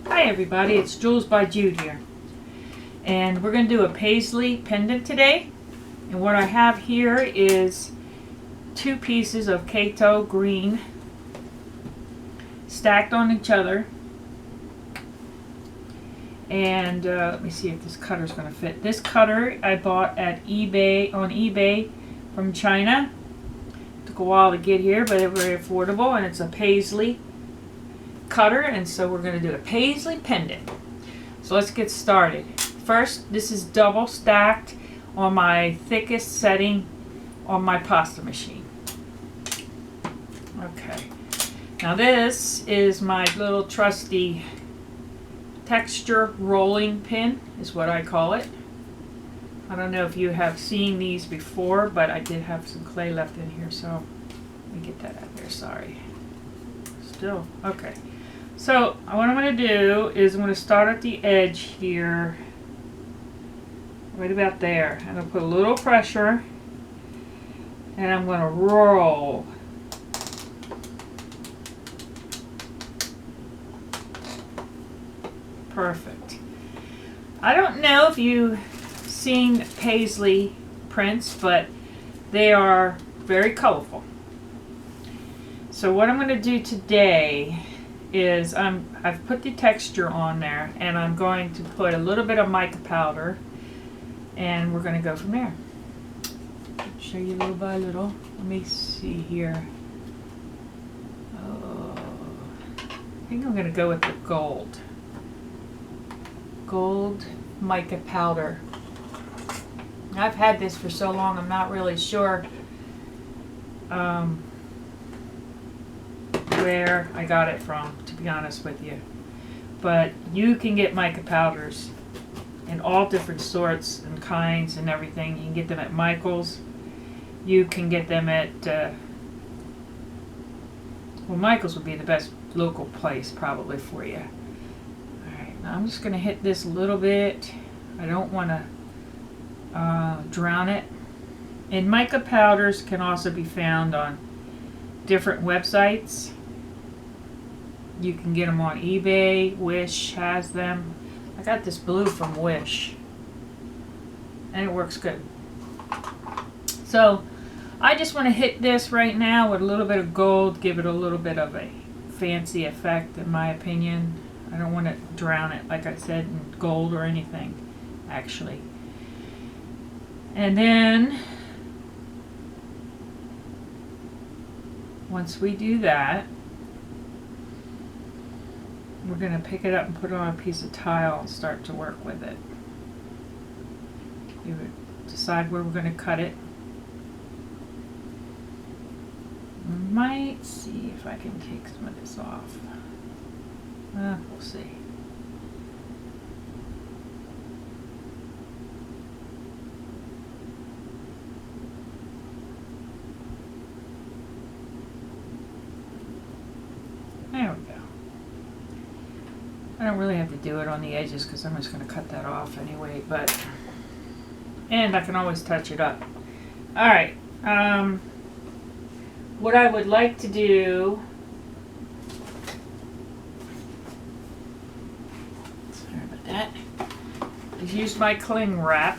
Hi everybody, it's Jules by Jude here. And we're going to do a Paisley pendant today. And what I have here is 2 pieces of Kato green stacked on each other. And let me see if this cutter is going to fit. This cutter I bought at on eBay from China. Took a while to get here, but it's very affordable, and it's a Paisley cutter, and so we're going to do a Paisley pendant. So let's get started. First, this is double stacked on my thickest setting on my pasta machine. Okay, now this is my little trusty texture rolling pin, is what I call it. I don't know if you have seen these before, but I did have some clay left in here, so let me get that out there. Sorry. Still okay. So what I'm going to do is I'm going to start at the edge here, right about there. I'm going to put a little pressure, and I'm going to roll. Perfect. I don't know if you've seen Paisley prints, but they are very colorful. So what I'm going to do today is I've put the texture on there, and I'm going to put a little bit of mica powder, and we're going to go from there. Show you little by little. Let me see here. Oh, I think I'm going to go with the gold mica powder. I've had this for so long, I'm not really sure where I got it from, to be honest with you. But you can get mica powders in all different sorts and kinds and everything. You can get them at Michael's. You can get them at, well, Michael's would be the best local place probably for you. Alright, now I'm just going to hit this a little bit. I don't want to drown it. And mica powders can also be found on different websites. You can get them on eBay. Wish has them. I got this blue from Wish, and it works good. So I just want to hit this right now with a little bit of gold, give it a little bit of a fancy effect, in my opinion. I don't want to drown it, like I said, in gold or anything, actually. And then once we do that, we're going to pick it up and put it on a piece of tile and start to work with it. We would decide where we're going to cut it. Might see if I can take some of this off. We'll see. There we go. I don't really have to do it on the edges because I'm just going to cut that off anyway, and I can always touch it up. Alright, what I would like to do, sorry about that, is use my cling wrap.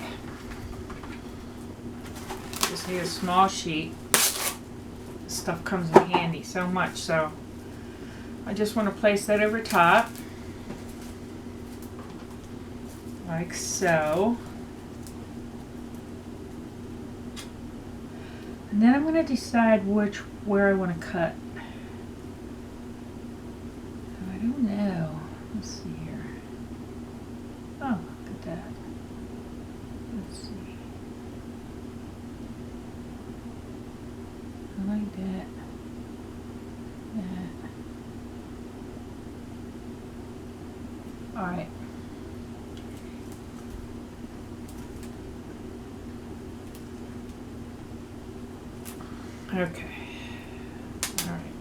Just need a small sheet. This stuff comes in handy so much, so I just want to place that over top, like so. And then I'm going to decide where I want to cut. I don't know. Let's see here. Oh, look at that. Let's see. I like that. All right. Okay. All right.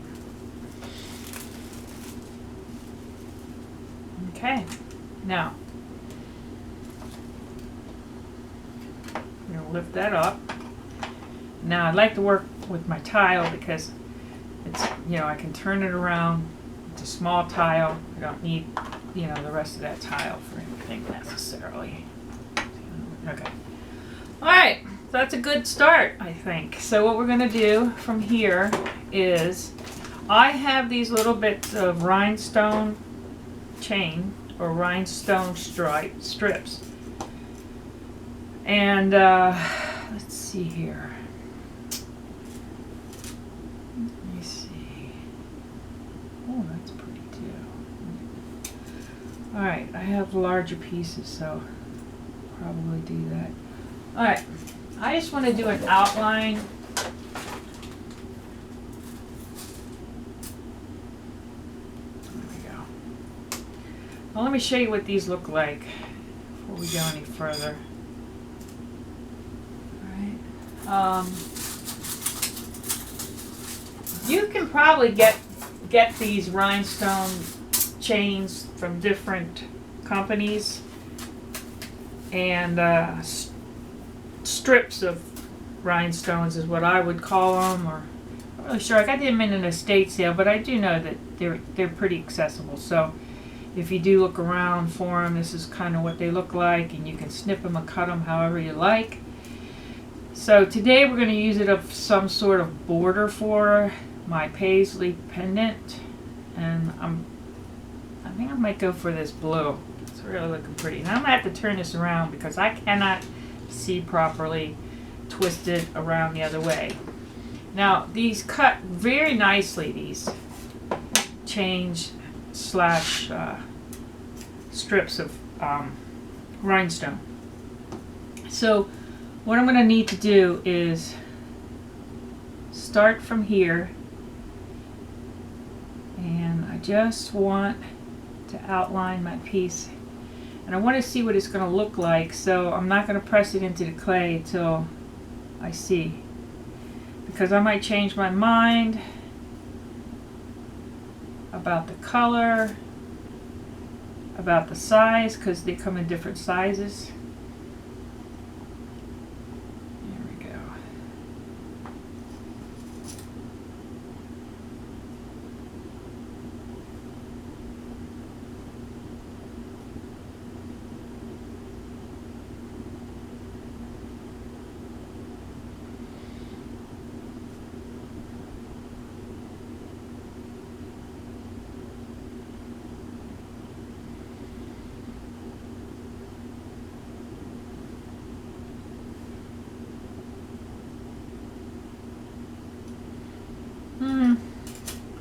Okay. Now, I'm going to lift that up. Now, I'd like to work with my tile because it's, I can turn it around. It's a small tile. I don't need you know, the rest of that tile for anything necessarily. Okay. All right, so that's a good start, I think. So what we're going to do from here is, I have these little bits of rhinestone chain or rhinestone strips. And let's see here. Let me see. Oh, that's pretty too. All right, I have larger pieces, so probably do that. All right, I just want to do an outline. There we go. Well, let me show you what these look like before we go any further. All right. You can probably get these rhinestone chains from different companies, and strips of rhinestones is what I would call them, or I'm not really sure. I got them in an estate sale, but I do know that they're pretty accessible. So if you do look around for them, this is kind of what they look like, and you can snip them or cut them however you like. So today we're going to use it of some sort of border for my Paisley pendant, and I think I might go for this blue. It's really looking pretty. Now I'm going to have to turn this around because I cannot see properly, twist it around the other way. Now these cut very nicely, these chains slash strips of rhinestone. So what I'm going to need to do is start from here, and I just want to outline my piece, and I want to see what it's going to look like, so I'm not going to press it into the clay until I see, because I might change my mind about the color, about the size, because they come in different sizes. There we go.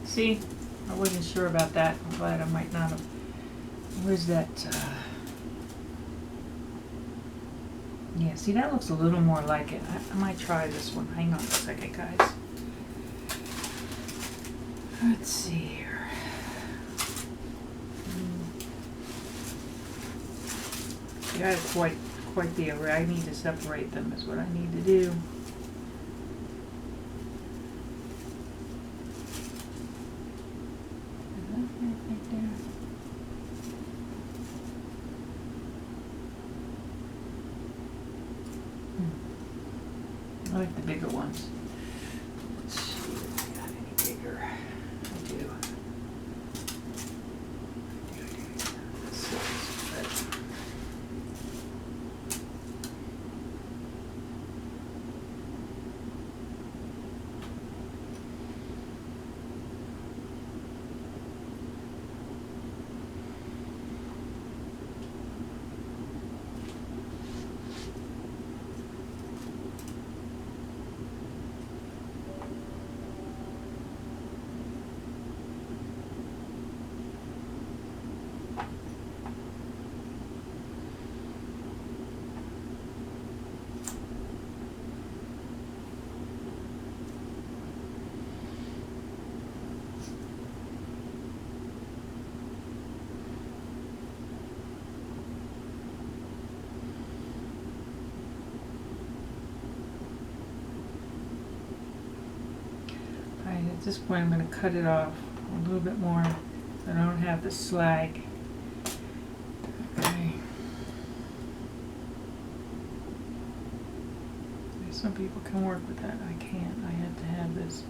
See, I wasn't sure about that. I'm glad I might not have. Where's that? Yeah, see, that looks a little more like it. I might try this one. Hang on a second, guys. Let's see here. You gotta quite the array. I need to separate them is what I need to do. I like the bigger ones. Let's see if I got any bigger. I do. At this point I'm going to cut it off a little bit more so I don't have the slag. Okay. Some people can work with that. I can't. I had to have this.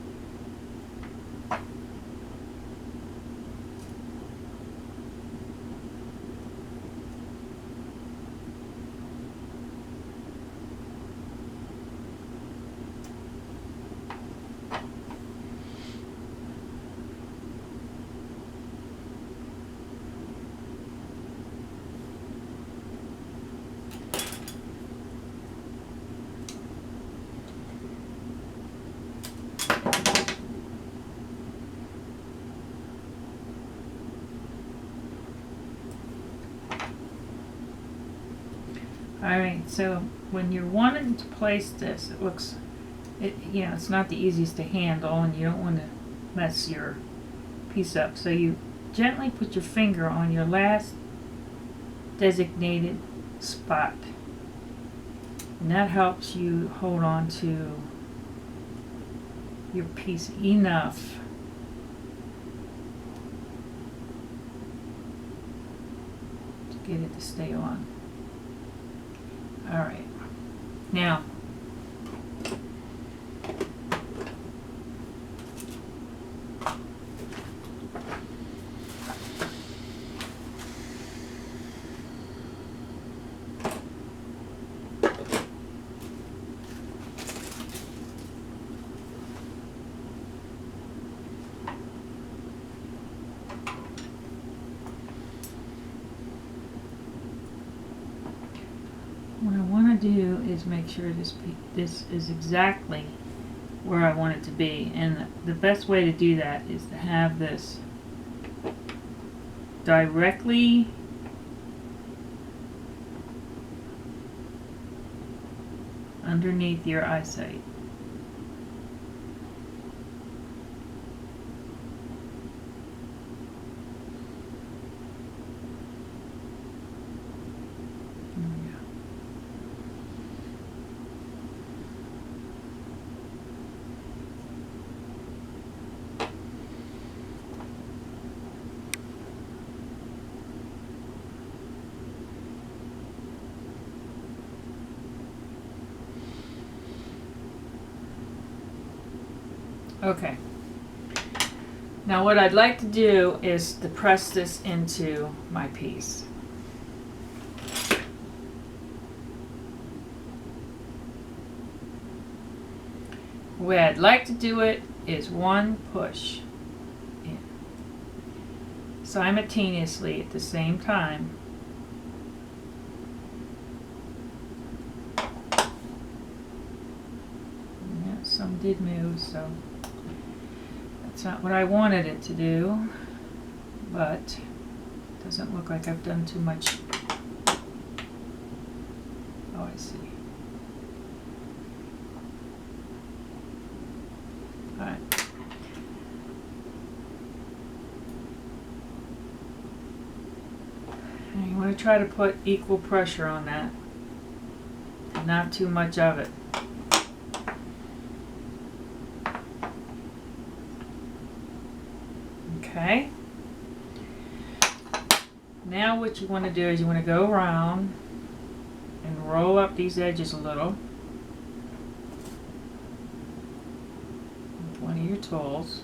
Alright, so when you're wanting to place this, it looks, you know, it's not the easiest to handle, and you don't want to mess your piece up. So you gently put your finger on your last designated spot, and that helps you hold on to your piece enough to get it to stay on. Alright, now what I want to do is make sure this is exactly where I want it to be, and the best way to do that is to have this directly underneath your eyesight. Okay. Now what I'd like to do is to press this into my piece. The way I'd like to do it is one push in, simultaneously at the same time. Yeah, some did move, so it's not what I wanted it to do, but it doesn't look like I've done too much. Oh, I see. Alright. And you want to try to put equal pressure on that, not too much of it. Okay. Now what you want to do is you want to go around and roll up these edges a little with one of your tools.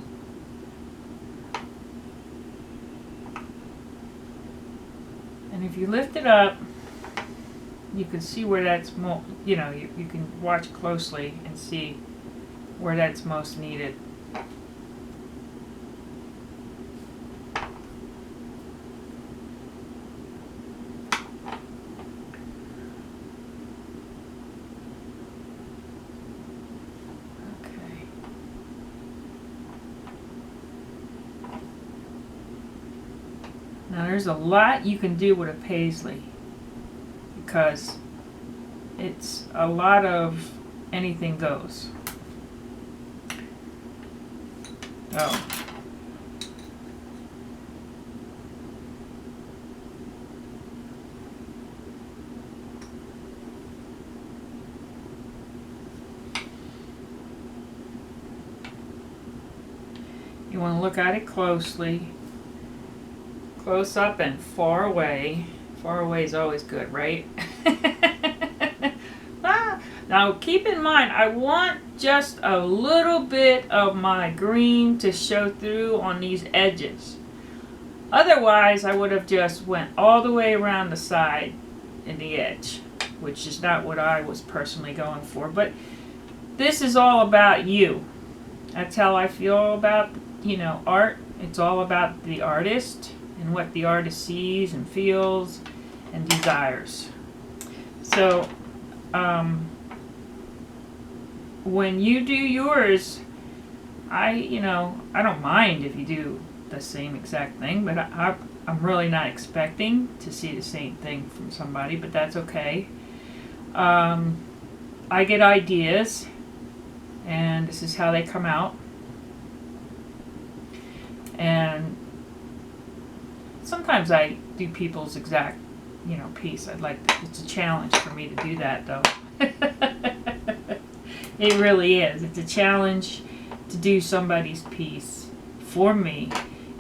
And if you lift it up, you can see where that's more, you know, you can watch closely and see where that's most needed. Now there's a lot you can do with a Paisley because it's a lot of anything goes. Oh. You want to look at it closely. Close up and far away. Far away is always good, right? Now keep in mind, I want just a little bit of my green to show through on these edges. Otherwise, I would have just went all the way around the side and the edge, which is not what I was personally going for. But this is all about you. That's how I feel about, you know, art. It's all about the artist and what the artist sees and feels and desires. So when you do yours, I don't mind if you do the same exact thing, but I'm really not expecting to see the same thing from somebody, but that's okay. I get ideas, and this is how they come out. And sometimes I do people's exact, piece. It's a challenge for me to do that, though. It really is. It's a challenge to do somebody's piece for me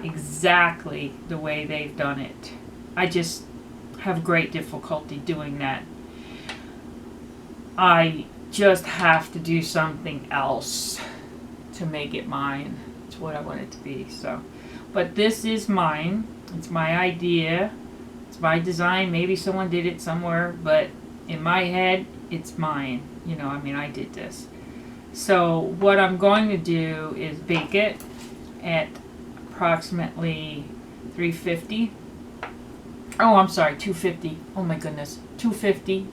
exactly the way they've done it. I just have great difficulty doing that. I just have to do something else to make it mine. It's what I want it to be. So, but this is mine. It's my idea. It's my design. Maybe someone did it somewhere, but in my head, it's mine. I did this. So what I'm going to do is bake it at approximately 350. Oh, I'm sorry, 250. Oh my goodness, 250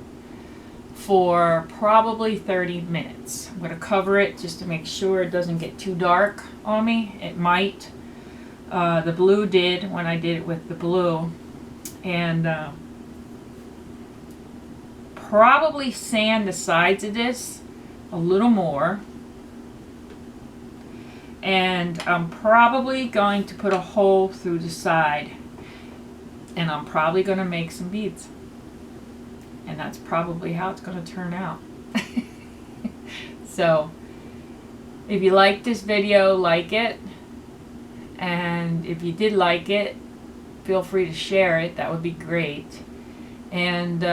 for probably 30 minutes. I'm going to cover it just to make sure it doesn't get too dark on me. It might. The blue did when I did it with the blue. And probably sand the sides of this a little more. And I'm probably going to put a hole through the side. And I'm probably going to make some beads. And that's probably how it's going to turn out. So, if you like this video, like it. And if you did like it, feel free to share it. That would be great. And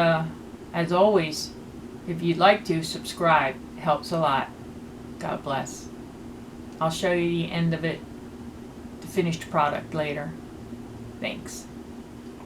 as always, if you'd like to, subscribe. It helps a lot. God bless. I'll show you the end of it, the finished product later. Thanks.